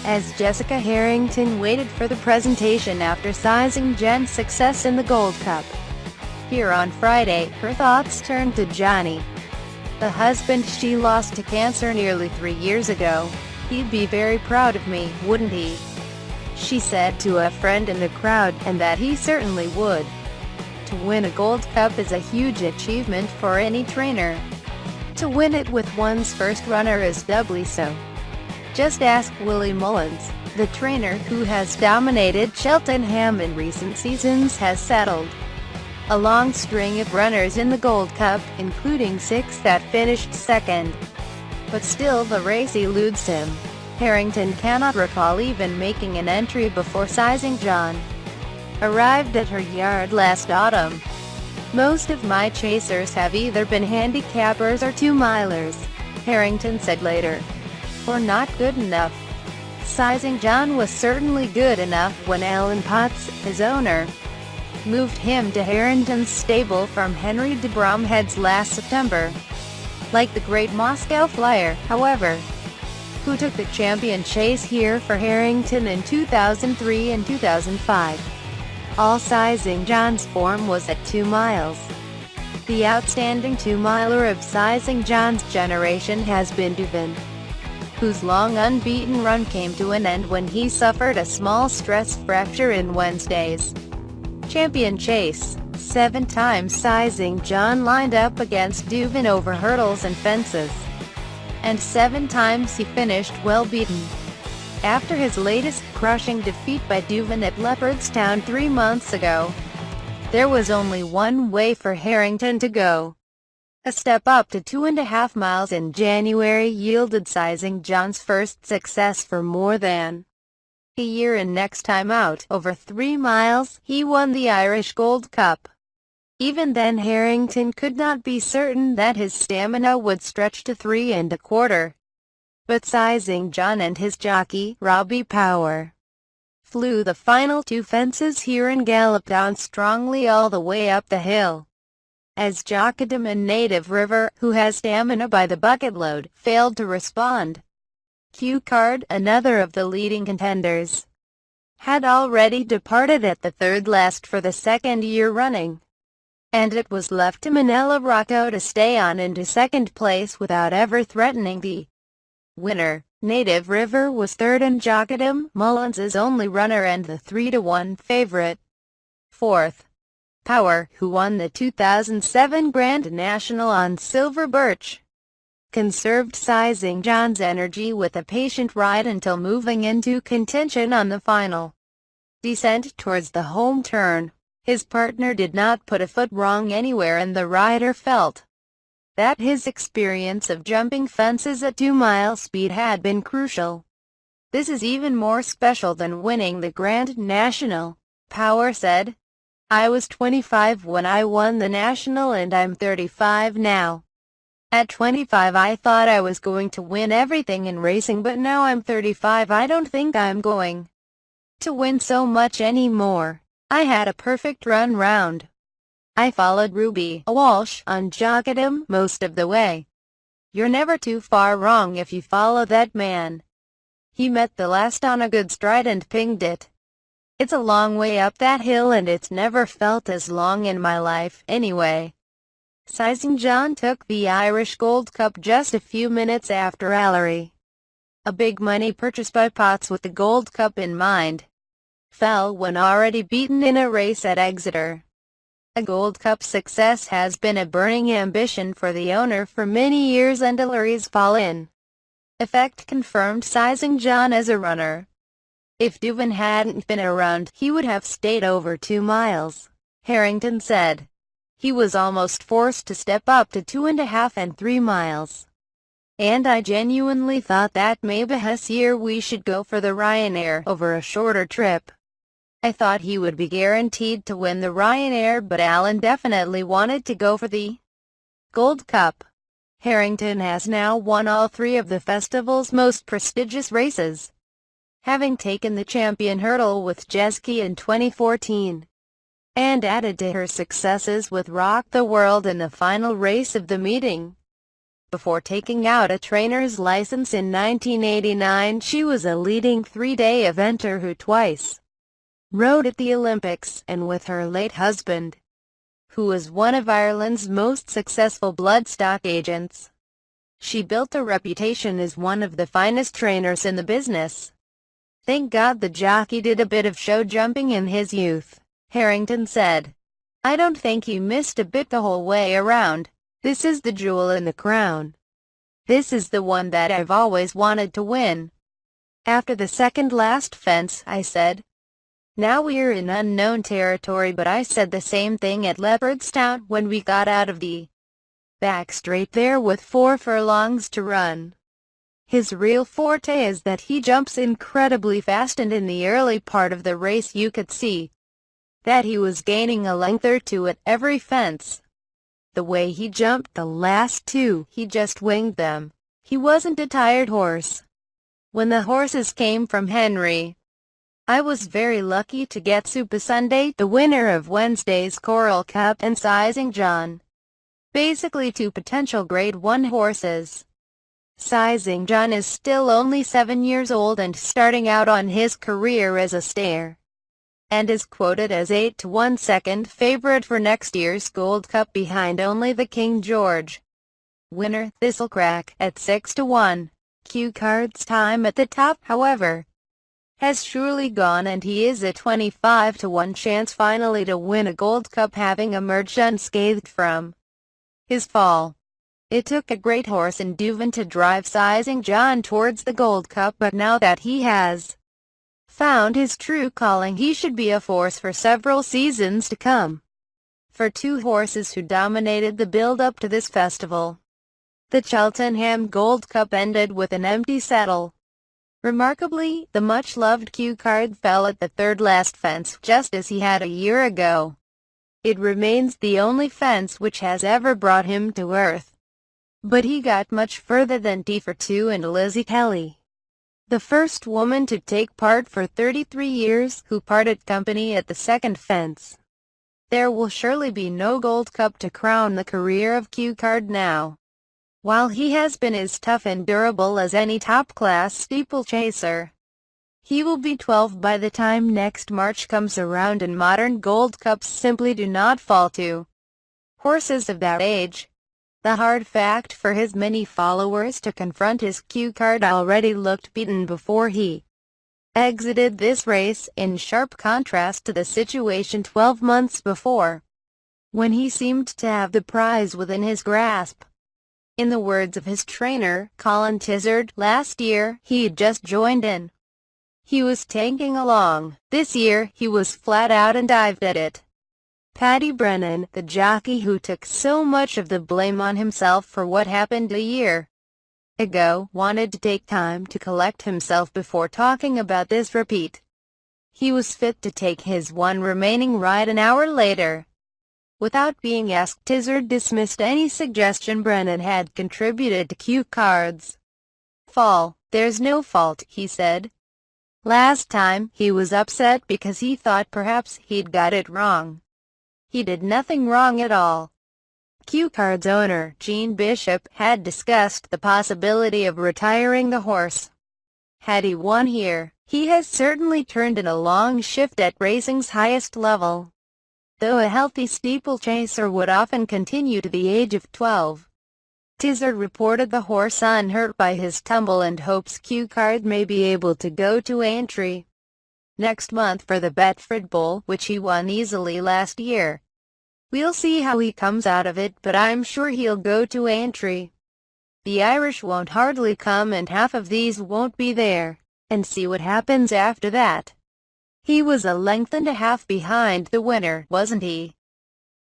as Jessica Harrington waited for the presentation after sizing Jen's success in the Gold Cup. Here on Friday, her thoughts turned to Johnny, the husband she lost to cancer nearly 3 years ago. "He'd be very proud of me, wouldn't he?" she said to a friend in the crowd, and that he certainly would. To win a Gold Cup is a huge achievement for any trainer. To win it with one's first runner is doubly so. Just ask Willie Mullins, the trainer who has dominated Cheltenham in recent seasons has settled a long string of runners in the Gold Cup, including 6 that finished second. But still the race eludes him. Harrington cannot recall even making an entry before sizing John arrived at her yard last autumn. "Most of my chasers have either been handicappers or 2-milers," Harrington said later, "or not good enough." Sizing John was certainly good enough when Alan Potts, his owner, moved him to Harrington's stable from Henry de Bromhead's last September. Like the Great Moscow Flyer, however, who took the champion chase here for Harrington in 2003 and 2005. All sizing John's form was at 2 miles. The outstanding 2-miler of sizing John's generation has been Duvin, whose long unbeaten run came to an end when he suffered a small stress fracture in Wednesday's champion chase. 7 times sizing John lined up against Duvin over hurdles and fences, and 7 times he finished well beaten. After his latest crushing defeat by Duvin at Leopardstown 3 months ago, there was only one way for Harrington to go. A step up to 2.5 miles in January yielded sizing John's first success for more than a year, and next time out, over 3 miles, he won the Irish Gold Cup. Even then Harrington could not be certain that his stamina would stretch to 3.25. But sizing John and his jockey, Robbie Power, flew the final 2 fences here and galloped on strongly all the way up the hill. As Jockadam and Native River, who has stamina by the bucket load, failed to respond. Q Card, another of the leading contenders, had already departed at the third last for the 2nd year running, and it was left to Manella Rocco to stay on into 2nd place without ever threatening the winner. Native River was 3rd and Jockadam, Mullins's only runner and the 3-to-1 favorite. 4th, Power, who won the 2007 Grand National on Silver Birch, conserved sizing John's energy with a patient ride until moving into contention on the final descent towards the home turn. His partner did not put a foot wrong anywhere, and the rider felt that his experience of jumping fences at 2-mile speed had been crucial. "This is even more special than winning the Grand National," Power said. "I was 25 when I won the National and I'm 35 now. At 25 I thought I was going to win everything in racing, but now I'm 35, I don't think I'm going to win so much anymore. I had a perfect run round. I followed Ruby Walsh on Jockadam most of the way. You're never too far wrong if you follow that man. He met the last on a good stride and pinged it. It's a long way up that hill, and it's never felt as long in my life, anyway." Sizing John took the Irish Gold Cup just a few minutes after Allery, a big money purchase by Potts with the Gold Cup in mind, fell when already beaten in a race at Exeter. A Gold Cup success has been a burning ambition for the owner for many years, and Allery's fall in effect confirmed sizing John as a runner. "If Duvin hadn't been around, he would have stayed over 2 miles, Harrington said. "He was almost forced to step up to 2.5 and 3 miles. And I genuinely thought that maybe this year we should go for the Ryanair over a shorter trip. I thought he would be guaranteed to win the Ryanair, but Alan definitely wanted to go for the Gold Cup." Harrington has now won all 3 of the festival's most prestigious races, having taken the champion hurdle with Jeski in 2014, and added to her successes with Rock the World in the final race of the meeting. Before taking out a trainer's license in 1989, she was a leading three-day eventer who twice rode at the Olympics, and with her late husband, who was one of Ireland's most successful bloodstock agents, she built a reputation as one of the finest trainers in the business. Thank God the jockey did a bit of show jumping in his youth, Harrington said. I don't think he missed a bit the whole way around. This is the jewel in the crown. This is the one that I've always wanted to win. After the second last fence, I said. Now we're in unknown territory, but I said the same thing at Leopardstown when we got out of the back straight there with 4 furlongs to run. His real forte is that he jumps incredibly fast, and in the early part of the race you could see that he was gaining a length or two at every fence. The way he jumped the last 2, he just winged them. He wasn't a tired horse. When the horses came from Henry, I was very lucky to get Super Sunday, the winner of Wednesday's Coral Cup, and Sizing John. Basically 2 potential Grade 1 horses. Sizing John is still only 7 years old and starting out on his career as a stayer, and is quoted as 8-1 second favorite for next year's Gold Cup, behind only the King George winner, Thistlecrack, at 6-1. Cue Card's time at the top, however, has surely gone, and he is a 25-1 chance finally to win a Gold Cup, having emerged unscathed from his fall. It took a great horse in Duvin to drive Sizing John towards the Gold Cup, but now that he has found his true calling, he should be a force for several seasons to come. For 2 horses who dominated the build-up to this festival, the Cheltenham Gold Cup ended with an empty saddle. Remarkably, the much-loved Cue Card fell at the third last fence, just as he had a year ago. It remains the only fence which has ever brought him to earth. But he got much further than T for 2 and Lizzie Kelly, the first woman to take part for 33 years, who parted company at the second fence. There will surely be no Gold Cup to crown the career of Cue Card now. While he has been as tough and durable as any top-class steeplechaser, he will be 12 by the time next March comes around, and modern Gold Cups simply do not fall to horses of that age. The hard fact for his many followers to confront is Cue Card already looked beaten before he exited this race, in sharp contrast to the situation 12 months before, when he seemed to have the prize within his grasp. In the words of his trainer, Colin Tizard, last year he'd just joined in. He was tanking along. This year he was flat out and dived at it. Paddy Brennan, the jockey who took so much of the blame on himself for what happened a year ago, wanted to take time to collect himself before talking about this repeat. He was fit to take his one remaining ride an hour later. Without being asked, Tizard dismissed any suggestion Brennan had contributed to Cue Card's fall. There's no fault, he said. Last time, he was upset because he thought perhaps he'd got it wrong. He did nothing wrong at all. Cue Card's owner, Gene Bishop, had discussed the possibility of retiring the horse. Had he won here, he has certainly turned in a long shift at racing's highest level, though a healthy steeplechaser would often continue to the age of 12. Tizard reported the horse unhurt by his tumble and hopes Cue Card may be able to go to Aintree next month for the Betfred Bowl, which he won easily last year. We'll see how he comes out of it, but I'm sure he'll go to Aintree. The Irish won't hardly come, and half of these won't be there, and see what happens after that. He was a length and a half behind the winner, wasn't he?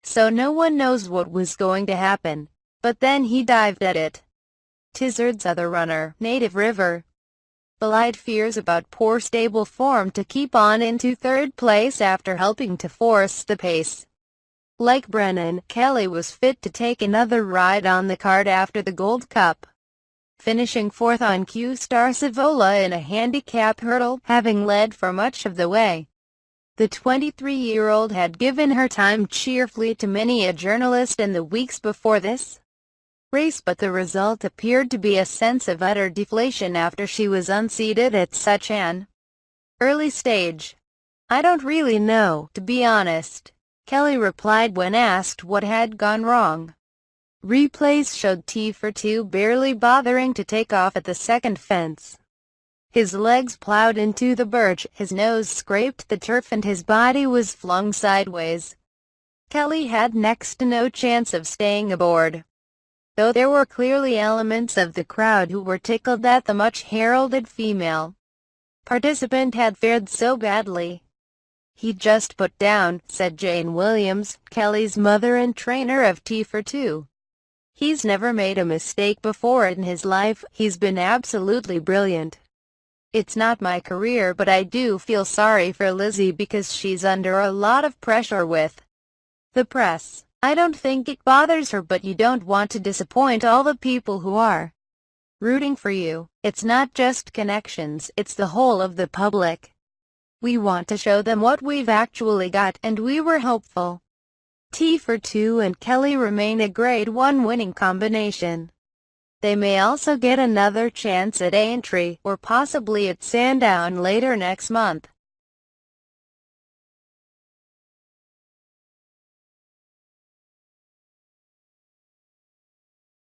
So no one knows what was going to happen, but then he dived at it. Tizard's other runner, Native River, belied fears about poor stable form to keep on into third place after helping to force the pace. Like Brennan, Kelly was fit to take another ride on the card after the Gold Cup, finishing 4th on Q Star Savola in a handicap hurdle, having led for much of the way. The 23-year-old had given her time cheerfully to many a journalist in the weeks before this. race, but the result appeared to be a sense of utter deflation after she was unseated at such an early stage. "I don't really know, to be honest," Kelly replied when asked what had gone wrong. Replays showed T42 barely bothering to take off at the second fence. His legs plowed into the birch, his nose scraped the turf, and his body was flung sideways. Kelly had next to no chance of staying aboard, though there were clearly elements of the crowd who were tickled that the much-heralded female participant had fared so badly. "He just put down," said Jane Williams, Kelly's mother and trainer of T42. "He's never made a mistake before in his life. He's been absolutely brilliant. It's not my career, but I do feel sorry for Lizzie because she's under a lot of pressure with the press. I don't think it bothers her, but you don't want to disappoint all the people who are rooting for you. It's not just connections, it's the whole of the public. We want to show them what we've actually got, and we were hopeful." T42 and Kelly remain a Grade 1 winning combination. They may also get another chance at Aintree, or possibly at Sandown later next month.